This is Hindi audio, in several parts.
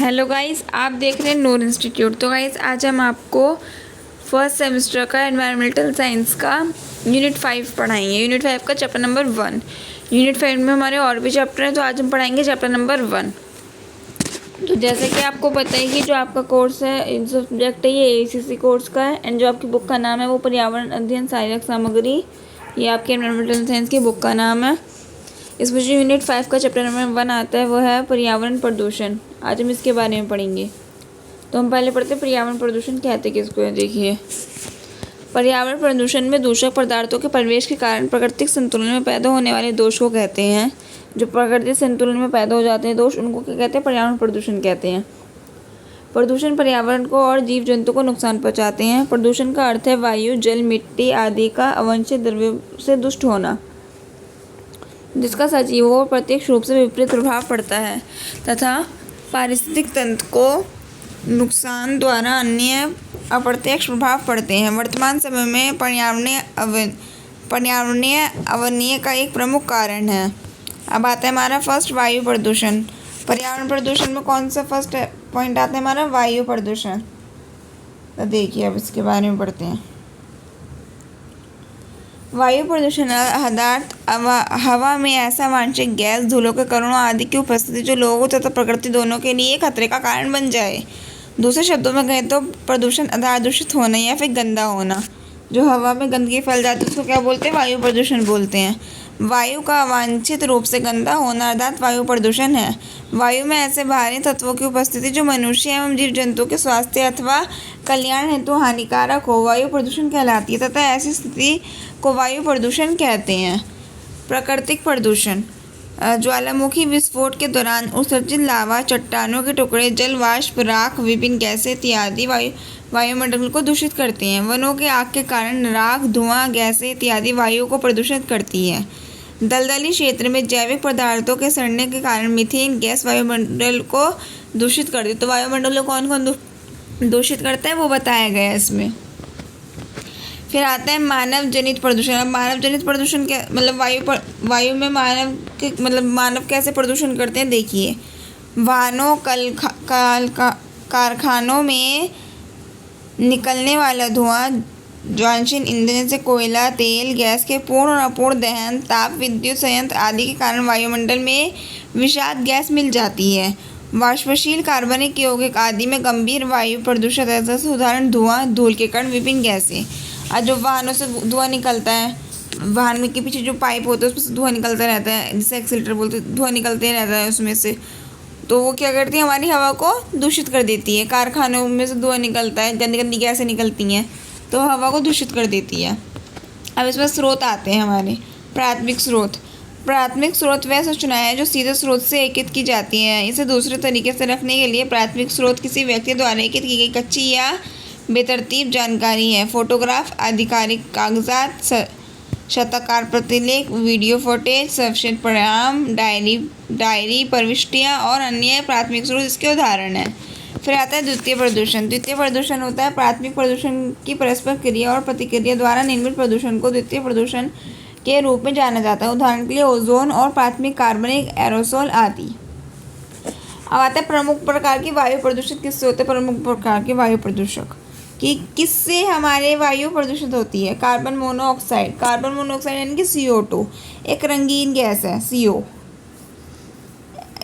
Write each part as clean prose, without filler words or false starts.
हेलो गाइस, आप देख रहे हैं नूर इंस्टीट्यूट। तो गाइस आज हम आपको फर्स्ट सेमेस्टर का एनवायरमेंटल साइंस का यूनिट 5 पढ़ाएंगे। यूनिट 5 का चैप्टर नंबर 1। यूनिट 5 में हमारे और भी चैप्टर हैं, तो आज हम पढ़ाएंगे चैप्टर नंबर 1। तो जैसे कि आपको पता है कि जो आपका कोर्स है, सब्जेक्ट है, ये ACC कोर्स का है। एंड जो आपकी बुक का नाम है वो पर्यावरण अध्ययन सहायक सामग्री, ये आपके एनवायरमेंटल साइंस की बुक का नाम है। इसमें जो यूनिट 5 का चैप्टर नंबर 1 आता है वो है पर्यावरण प्रदूषण। आज हम इसके बारे में पढ़ेंगे। तो हम पहले पढ़ते हैं पर्यावरण प्रदूषण कहते किसको है। देखिए, पर्यावरण प्रदूषण में दूषक पदार्थों के प्रवेश के कारण प्राकृतिक संतुलन में पैदा होने वाले दोष को कहते हैं। जो प्राकृतिक संतुलन में पैदा हो जाते हैं दोष, उनको क्या कहते हैं? पर्यावरण प्रदूषण कहते हैं। प्रदूषण पर्यावरण को और जीव जंतु को नुकसान पहुँचाते हैं। प्रदूषण का अर्थ है वायु, जल, मिट्टी आदि का अवांछित द्रव्यों से दूषित होना, जिसका सजीवों पर प्रत्यक्ष रूप से विपरीत प्रभाव पड़ता है तथा पारिस्थितिक तंत्र को नुकसान द्वारा अन्य अप्रत्यक्ष प्रभाव पड़ते हैं। वर्तमान समय में पर्यावरणीय अवनति का एक प्रमुख कारण है। अब आता है हमारा फर्स्ट, वायु प्रदूषण। पर्यावरण प्रदूषण में कौन सा फर्स्ट पॉइंट आता है हमारा? वायु प्रदूषण। तो देखिए अब इसके बारे में पढ़ते हैं। वायु प्रदूषण पदार्थ हवा में ऐसा वांछित गैस, धूलों के कणों आदि की उपस्थिति जो लोगों तथा प्रकृति दोनों के लिए खतरे का कारण बन जाए। दूसरे शब्दों में कहें तो प्रदूषण अर्थात दूषित होना या फिर गंदा होना। जो हवा में गंदगी फैल जाती है उसको क्या बोलते हैं? वायु प्रदूषण बोलते हैं। वायु का अवांछित रूप से गंदा होना अर्थात वायु प्रदूषण है। वायु में ऐसे बाहरी तत्वों की उपस्थिति जो मनुष्य एवं जीव जंतु के स्वास्थ्य अथवा कल्याण हेतु हानिकारक हो, वायु प्रदूषण कहलाती है तथा ऐसी स्थिति को वायु प्रदूषण कहते हैं। प्राकृतिक प्रदूषण ज्वालामुखी विस्फोट के दौरान उत्सर्जित लावा, चट्टानों के टुकड़े, जल वाष्प, राख, विभिन्न गैसें इत्यादि वायुमंडल को दूषित करते हैं। वनों के आग के कारण राख, धुआं, गैसें इत्यादि वायु को प्रदूषित करती है। दलदली क्षेत्र में जैविक पदार्थों के सड़ने के कारण मीथेन गैस वायुमंडल को दूषित करती है। तो वायुमंडल को कौन कौन दूषित करता है वो बताया गया है इसमें। फिर आता है मानव जनित प्रदूषण। अब मानव जनित प्रदूषण क्या मतलब? वायु में मानव कैसे प्रदूषण करते हैं? देखिए, वाहनों, कारखानों में निकलने वाला धुआं, ज्वलनशील ईंधन जैसे कोयला, तेल, गैस के पूर्ण और अपूर्ण दहन, ताप विद्युत संयंत्र आदि के कारण वायुमंडल में विषाक्त गैस मिल जाती है। वाष्पशील, कार्बनिक, यौगिक आदि में गंभीर वायु प्रदूषण जैसे उदाहरण धुआं, धूल के कण, विभिन्न गैसें। आज जो वाहनों से धुआं निकलता है, वाहन में के पीछे जो पाइप होता है उसमें से धुआं निकलता रहता है, जिसे एक्सीलरेटर बोलते हैं, धुआं निकलते रहता है उसमें से। तो वो क्या करती है? हमारी हवा को दूषित कर देती है। कारखानों में से धुआं निकलता है, गंदी गंदी गैसें निकलती हैं तो हवा को दूषित कर देती है। अब इसमें स्रोत आते हैं हमारे। प्राथमिक स्रोत वह सूचना है जो सीधे स्रोत से एकत्रित की जाती है। इसे दूसरे तरीके से रखने के लिए प्राथमिक स्रोत किसी व्यक्ति द्वारा एकत्रित की गई कच्ची या बेतरतीब जानकारी है। फोटोग्राफ, आधिकारिक कागजात, शतकार प्रतिलेख, वीडियो फुटेज, सफिशिएंट परिणाम, डायरी प्रविष्टियाँ और अन्य प्राथमिक स्रोत इसके उदाहरण हैं। फिर आता है द्वितीय प्रदूषण। द्वितीय प्रदूषण होता है प्राथमिक प्रदूषण की परस्पर क्रिया और प्रतिक्रिया द्वारा निर्मित प्रदूषण को द्वितीय प्रदूषण के रूप में जाना जाता है। उदाहरण के लिए ओजोन और प्राथमिक कार्बनिक एरोसोल आदि। अब आता है प्रमुख प्रकार की वायु प्रदूषण किससे होते हैं? प्रमुख प्रकार के वायु प्रदूषक कि किससे हमारे वायु प्रदूषित होती है? कार्बन मोनोऑक्साइड यानी कि CO2 एक रंगीन गैस है। CO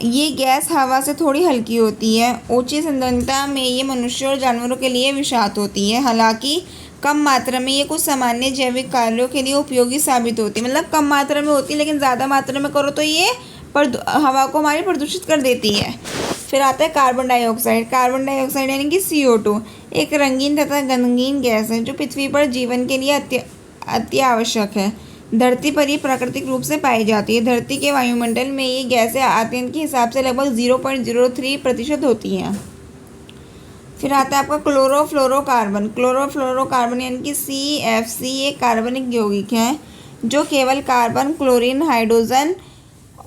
ये गैस हवा से थोड़ी हल्की होती है। ऊंची सांद्रता में ये मनुष्य और जानवरों के लिए विषाक्त होती है। हालांकि कम मात्रा में ये कुछ सामान्य जैविक कार्यों के लिए उपयोगी साबित होती है। मतलब कम मात्रा में होती है, लेकिन ज़्यादा मात्रा में करो तो ये हवा को हमारी प्रदूषित कर देती है। फिर आता है कार्बन डाइऑक्साइड यानी कि CO2 एक रंगीन तथा गंधहीन गैस है जो पृथ्वी पर जीवन के लिए अति आवश्यक है। धरती पर ही प्राकृतिक रूप से पाई जाती है। धरती के वायुमंडल में ये गैसें आयतन के हिसाब से लगभग 0.03% होती हैं। फिर आता है आपका क्लोरोफ्लोरोकार्बन यानी कि CFC एक कार्बनिक यौगिक है जो केवल कार्बन, क्लोरीन, हाइड्रोजन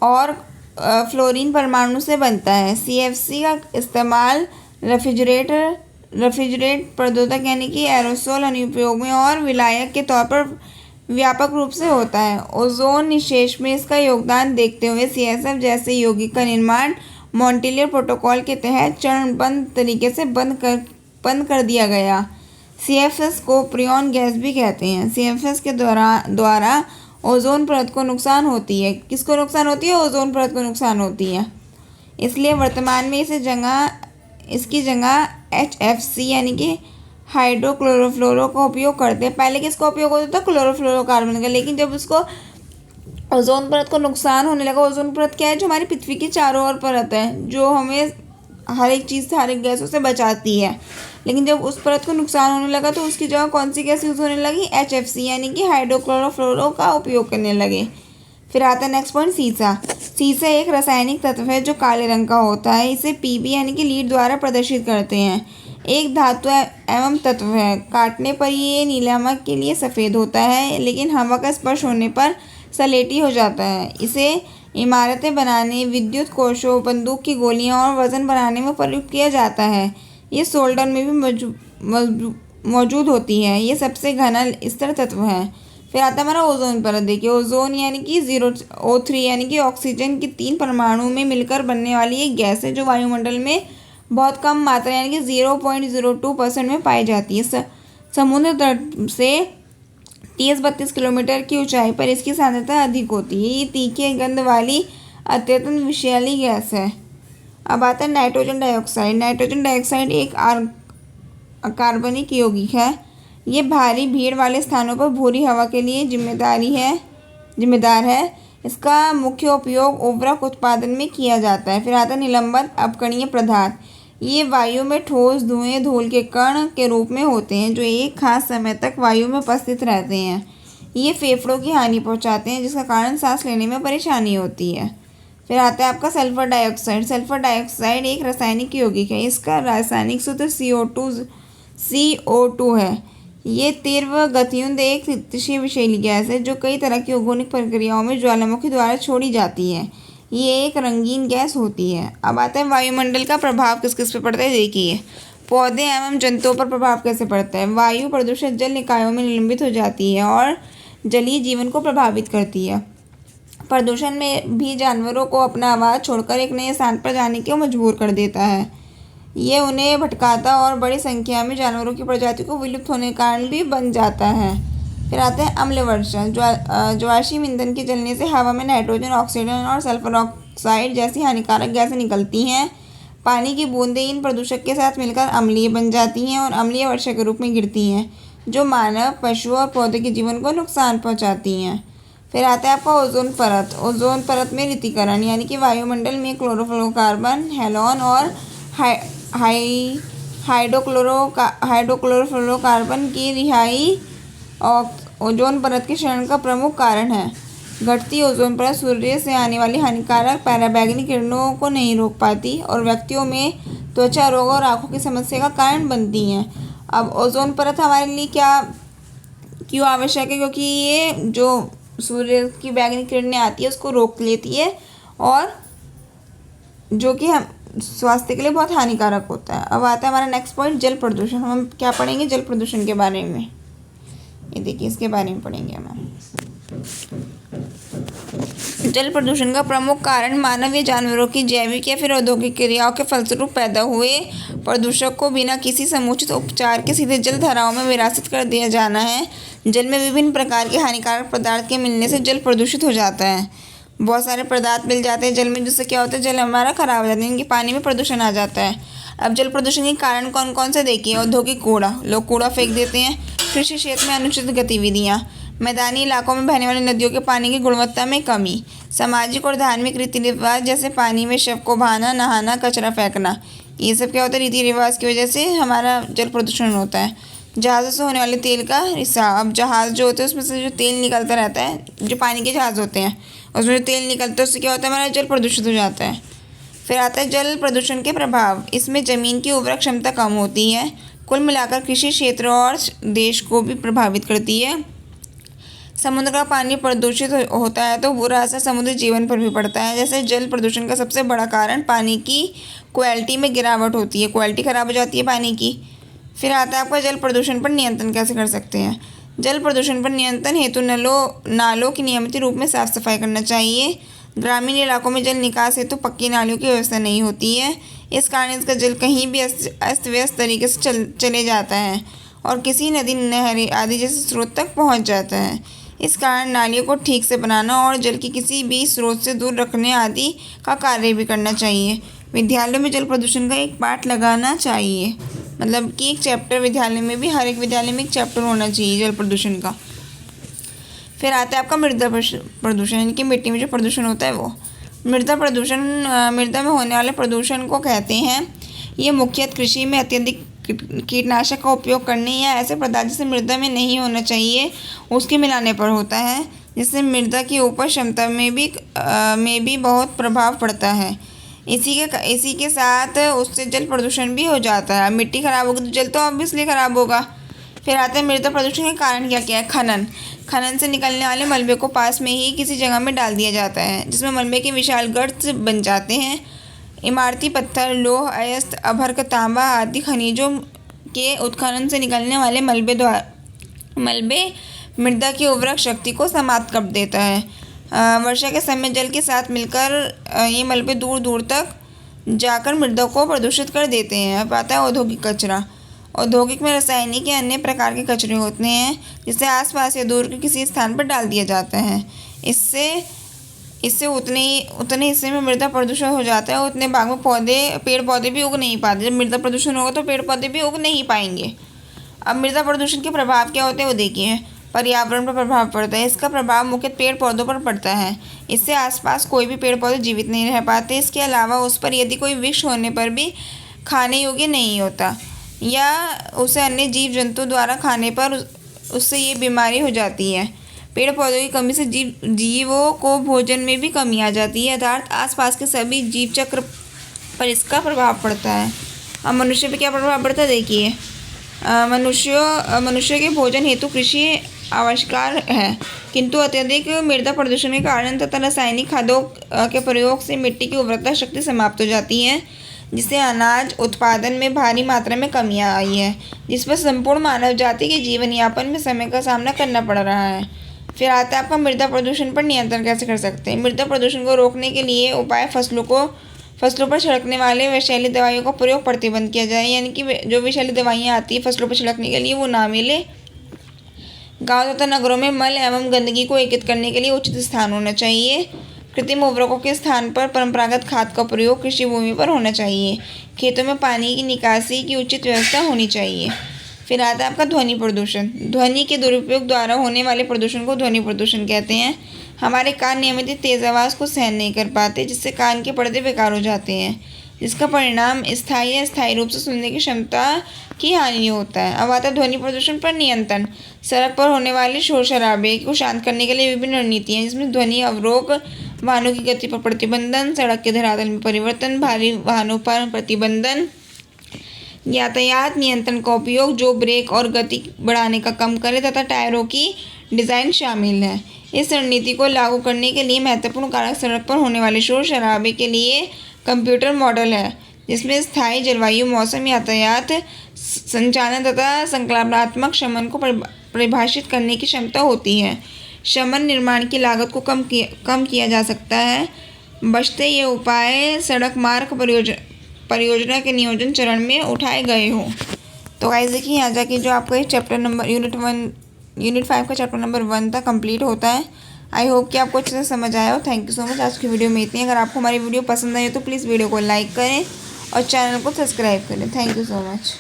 और फ्लोरीन परमाणु से बनता है। CFC का इस्तेमाल रेफ्रिजरेट प्रद्योतक यानी कि एरोसोल अनुप्रयोग में और विलायक के तौर पर व्यापक रूप से होता है। ओजोन निषेच में इसका योगदान देखते हुए CSF जैसे यौगिक का निर्माण मॉन्ट्रियल प्रोटोकॉल के तहत चरणबद्ध तरीके से बंद कर दिया गया। CFS को फ्रियोन गैस भी कहते हैं। CFS के द्वारा ओजोन परत को नुकसान होती है। किसको नुकसान होती है? ओजोन परत को नुकसान होती है। इसलिए वर्तमान में इसकी जगह HFC यानी कि हाइड्रोक्लोरोफ्लोरो का उपयोग करते हैं। पहले किसका उपयोग होता था? क्लोरोफ्लोरोकार्बन का। लेकिन जब उसको ओजोन परत को नुकसान होने लगा, ओजोन परत क्या है? जो हमारी पृथ्वी की चारों ओर परत है, जो हमें हर एक चीज़ से, हर एक गैसों से बचाती है। लेकिन जब उस परत को नुकसान होने लगा तो उसकी जगह कौन सी गैस यूज़ होने लगी? HFC यानी कि हाइड्रोक्लोरोफ्लोरो का उपयोग करने लगे। फिर आता है नेक्स्ट पॉइंट, सीसा। सीसा एक रासायनिक तत्व है जो काले रंग का होता है। इसे Pb यानी कि लीड द्वारा प्रदर्शित करते हैं। एक धातु एवं तत्व है। काटने पर ये नीलामक के लिए सफ़ेद होता है, लेकिन हवा का स्पर्श होने पर सलेटी हो जाता है। इसे इमारतें बनाने, विद्युत कोषों, बंदूक की गोलियां और वजन बनाने में प्रयुक्त किया जाता है। ये सोल्डर में भी मौजूद होती है। ये सबसे घना स्तर तत्व है। फिर आता है हमारा ओजोन परत। देखिए, ओजोन यानी कि O3 यानी कि ऑक्सीजन की 3 परमाणु में मिलकर बनने वाली एक गैस है जो वायुमंडल में बहुत कम मात्रा यानी कि 0.02% में पाई जाती है। समुद्र तट से 30-32 किलोमीटर की ऊंचाई पर इसकी सांद्रता अधिक होती है। ये तीखे गंध वाली अत्यंत विषैली गैस है। अब आता है नाइट्रोजन डाइऑक्साइड। नाइट्रोजन डाइऑक्साइड एक कार्बनिक यौगिक है। ये भारी भीड़ वाले स्थानों पर भूरी हवा के लिए जिम्मेदार है। इसका मुख्य उपयोग उर्वरक उत्पादन में किया जाता है। फिर आता है निलंबन अपकणीय पदार्थ। ये वायु में ठोस धुएं, धूल के कण के रूप में होते हैं जो एक खास समय तक वायु में उपस्थित रहते हैं। ये फेफड़ों की हानि पहुंचाते हैं, जिसका कारण सांस लेने में परेशानी होती है। फिर आता है आपका सल्फर डाइऑक्साइड। सल्फर डाइऑक्साइड एक रासायनिक यौगिक है। इसका रासायनिक सूत्र CO2 है। ये तीव्र गतियुक्त एक तीक्ष्ण विषैली गैस है जो कई तरह की औद्योगिक प्रक्रियाओं में ज्वालामुखी द्वारा छोड़ी जाती है। ये एक रंगीन गैस होती है। अब आता है वायुमंडल का प्रभाव किस किस पे पड़ता है। देखिए, पौधे एवं जंतुओं पर प्रभाव कैसे पड़ता है। वायु प्रदूषित जल निकायों में निलंबित हो जाती है और जलीय जीवन को प्रभावित करती है। प्रदूषण में भी जानवरों को अपना आवाज़ छोड़कर एक नए स्थान पर जाने को मजबूर कर देता है। ये उन्हें भटकाता और बड़ी संख्या में जानवरों की प्रजाति को विलुप्त होने के कारण भी बन जाता है। फिर आता है अम्ल वर्षा। ज्वालामुखी ईंधन के जलने से हवा में नाइट्रोजन, ऑक्सीजन और सल्फर ऑक्साइड जैसी हानिकारक गैसें निकलती हैं। पानी की बूंदें इन प्रदूषक के साथ मिलकर अम्लीय बन जाती हैं और अम्लीय वर्षा के रूप में गिरती हैं, जो मानव, पशुओं और पौधों के जीवन को नुकसान पहुंचाती हैं। फिर आता है आपका ओजोन परत। ओजोन परत में रिक्तीकरण यानी कि वायुमंडल में क्लोरोफ्लोरोकार्बन, हैलोन और हाइड्रोक्लोरोफ्लोरोकार्बन की रिहाई ओजोन परत के क्षरण का प्रमुख कारण है। घटती ओजोन परत सूर्य से आने वाली हानिकारक पराबैंगनी किरणों को नहीं रोक पाती और व्यक्तियों में त्वचा रोग और आंखों की समस्या का कारण बनती हैं। अब ओजोन परत हमारे लिए क्यों आवश्यक है? क्योंकि ये जो सूर्य की बैंगनी किरणें आती है उसको रोक लेती है और जो कि हम स्वास्थ्य के लिए बहुत हानिकारक होता है। अब आता है हमारा नेक्स्ट पॉइंट, जल प्रदूषण। हम क्या पढ़ेंगे? जल प्रदूषण के बारे में। ये देखिए, इसके बारे में पढ़ेंगे हम। जल प्रदूषण का प्रमुख कारण मानव या जानवरों की जैविक या फिर औद्योगिक क्रियाओं के फलस्वरूप पैदा हुए प्रदूषक को बिना किसी समुचित उपचार के सीधे जल धाराओं में विरासित कर दिया जाना है। जल में विभिन्न प्रकार के हानिकारक पदार्थ के मिलने से जल प्रदूषित हो जाता है। बहुत सारे पदार्थ मिल जाते हैं जल में, जिससे क्या होता है? जल हमारा खराब हो जाता है, इनके पानी में प्रदूषण आ जाता है। अब जल प्रदूषण के कारण कौन कौन से देखिए। औद्योगिक कूड़ा, लोग कूड़ा फेंक देते हैं। कृषि क्षेत्र में अनुचित गतिविधियाँ, मैदानी इलाकों में बहने वाली नदियों के पानी की गुणवत्ता में कमी, सामाजिक और धार्मिक रीति रिवाज जैसे पानी में शव को बहाना, नहाना, कचरा फेंकना, ये सब क्या होता है? रीति रिवाज की वजह से हमारा जल प्रदूषण होता है। जहाज़ों से होने वाले तेल का रिसाव। अब जहाज़ जो होते हैं उसमें से जो तेल निकलता रहता है, जो पानी के जहाज़ होते हैं उसमें जो तेल निकलता है उससे क्या होता है? हमारा जल प्रदूषित हो जाता है। फिर आता है जल प्रदूषण के प्रभाव। इसमें ज़मीन की उर्वरक क्षमता कम होती है। कुल मिलाकर कृषि क्षेत्र और देश को भी प्रभावित करती है। समुद्र का पानी प्रदूषित होता है तो बुरा असर समुद्री जीवन पर भी पड़ता है। जैसे जल प्रदूषण का सबसे बड़ा कारण पानी की क्वालिटी में गिरावट होती है, क्वालिटी ख़राब हो जाती है पानी की। फिर आता है आपका जल प्रदूषण पर नियंत्रण कैसे कर सकते हैं। जल प्रदूषण पर नियंत्रण हेतु नालों की नियमित रूप में साफ सफाई करना चाहिए। ग्रामीण इलाकों में जल निकास हेतु पक्की नालियों की व्यवस्था नहीं होती है। इस कारण इसका जल कहीं भी अस्त व्यस्त तरीके से चले जाता है और किसी नदी, नहर आदि जैसे स्रोत तक पहुंच जाता है। इस कारण नालियों को ठीक से बनाना और जल की किसी भी स्रोत से दूर रखने आदि का कार्य भी करना चाहिए। विद्यालयों में जल प्रदूषण का एक पाठ लगाना चाहिए, मतलब कि एक चैप्टर विद्यालय में भी, हर एक विद्यालय में एक चैप्टर होना चाहिए जल प्रदूषण का। फिर आता है आपका मृदा प्रदूषण, यानी कि मिट्टी में जो प्रदूषण होता है वो। मृदा प्रदूषण मृदा में होने वाले प्रदूषण को कहते हैं। ये मुख्यतः कृषि में अत्यधिक कीटनाशक का उपयोग करने या ऐसे पदार्थ जिसे मृदा में नहीं होना चाहिए उसके मिलाने पर होता है, जिससे मृदा की उपज क्षमता में भी बहुत प्रभाव पड़ता है। इसी के साथ उससे जल प्रदूषण भी हो जाता है। मिट्टी खराब होगी तो जल तो ऑब्वियसली खराब होगा। फिर आता है मृदा प्रदूषण के कारण क्या क्या है। खनन से निकलने वाले मलबे को पास में ही किसी जगह में डाल दिया जाता है, जिसमें मलबे के विशाल गर्त बन जाते हैं। इमारती पत्थर, लौह अयस्क, अभ्रक, तांबा आदि खनिजों के उत्खनन से निकलने वाले मलबे मृदा की उर्वरक शक्ति को समाप्त कर देता है। वर्षा के समय जल के साथ मिलकर ये मलबे दूर दूर तक जाकर मृदा को प्रदूषित कर देते हैं। अब आता है औद्योगिक कचरा। औद्योगिक में रासायनिक या अन्य प्रकार के कचरे होते हैं, जिसे आसपास या दूर के किसी स्थान पर डाल दिया जाता है। इससे उतने हिस्से में मृदा प्रदूषण हो जाता है, उतने भाग में पेड़ पौधे भी उग नहीं पाते। जब मृदा प्रदूषण होगा तो पेड़ पौधे भी उग नहीं पाएंगे। अब मृदा प्रदूषण के प्रभाव क्या होते हैं वो देखिए। पर्यावरण पर प्रभाव पड़ता है। इसका प्रभाव मुख्यतः पेड़ पौधों पर पड़ता है। इससे आसपास कोई भी पेड़ पौधे जीवित नहीं रह पाते। इसके अलावा उस पर यदि कोई वृक्ष होने पर भी खाने योग्य नहीं होता, या उसे अन्य जीव जंतु द्वारा खाने पर उससे ये बीमारी हो जाती है। पेड़ पौधों की कमी से जीवों को भोजन में भी कमी आ जाती है, अर्थात आसपास के सभी जीव चक्र पर इसका प्रभाव पड़ता है। अब मनुष्य पर क्या प्रभाव पड़ता है देखिए। मनुष्य के भोजन हेतु कृषि आवश्यक है, किंतु अत्यधिक मृदा प्रदूषण के कारण तथा रासायनिक खादों के प्रयोग से मिट्टी की उर्वरता शक्ति समाप्त हो जाती है, जिससे अनाज उत्पादन में भारी मात्रा में कमी आई है, जिस पर संपूर्ण मानव जाति के जीवन यापन में समय का सामना करना पड़ रहा है। फिर आता है आपका मृदा प्रदूषण पर नियंत्रण कैसे कर सकते हैं। मृदा प्रदूषण को रोकने के लिए उपाय फसलों पर छिड़कने वाले विषैली दवाइयों का प्रयोग प्रतिबंध किया जाए, यानी कि जो विषैली दवाइयाँ आती है फसलों पर छिड़कने के लिए वो ना मिले। गाँव तथा नगरों में मल एवं गंदगी को एकत्रित करने के लिए उचित स्थान होना चाहिए। कृत्रिम उर्वरकों के स्थान पर परंपरागत खाद का प्रयोग कृषि भूमि पर होना चाहिए। खेतों में पानी की निकासी की उचित व्यवस्था होनी चाहिए। फिर आता है आपका ध्वनि प्रदूषण। ध्वनि के दुरुपयोग द्वारा होने वाले प्रदूषण को ध्वनि प्रदूषण कहते हैं। हमारे कान नियमित तेज आवाज़ को सहन नहीं कर पाते, जिससे कान के पर्दे बेकार हो जाते हैं, जिसका परिणाम स्थायी या अस्थायी रूप से सुनने की क्षमता की हानि होता है। अब आता है ध्वनि प्रदूषण पर नियंत्रण। सड़क पर होने वाले शोर शराबे को शांत करने के लिए विभिन्न रणनीतियाँ, जिसमें ध्वनि अवरोध, वाहनों की गति पर प्रतिबंधन, सड़क के धरातल में परिवर्तन, भारी वाहनों पर प्रतिबंधन, यातायात नियंत्रण का उपयोग जो ब्रेक और गति बढ़ाने का कम करे, तथा टायरों की डिज़ाइन शामिल है। इस रणनीति को लागू करने के लिए महत्वपूर्ण कारक सड़क पर होने वाले शोर शराबे के लिए कंप्यूटर मॉडल है, जिसमें स्थायी जलवायु, मौसम, यातायात संचालन तथा संकल्पनात्मक शमन को परिभाषित करने की क्षमता होती है। शमन निर्माण की लागत को कम किया जा सकता है, बशर्ते ये उपाय सड़क मार्ग परियोजना के नियोजन चरण में उठाए गए हों। तो गाइस देखिए, यहाँ जाके जो आपका ये चैप्टर नंबर यूनिट 5 का चैप्टर नंबर 1 तक कंप्लीट होता है। आई होप कि आपको अच्छे से समझ आया हो। Thank you so much. आज की वीडियो में इतनी। अगर आपको हमारी वीडियो पसंद आई हो तो प्लीज़ वीडियो को लाइक करें और चैनल को सब्सक्राइब करें। Thank you so much.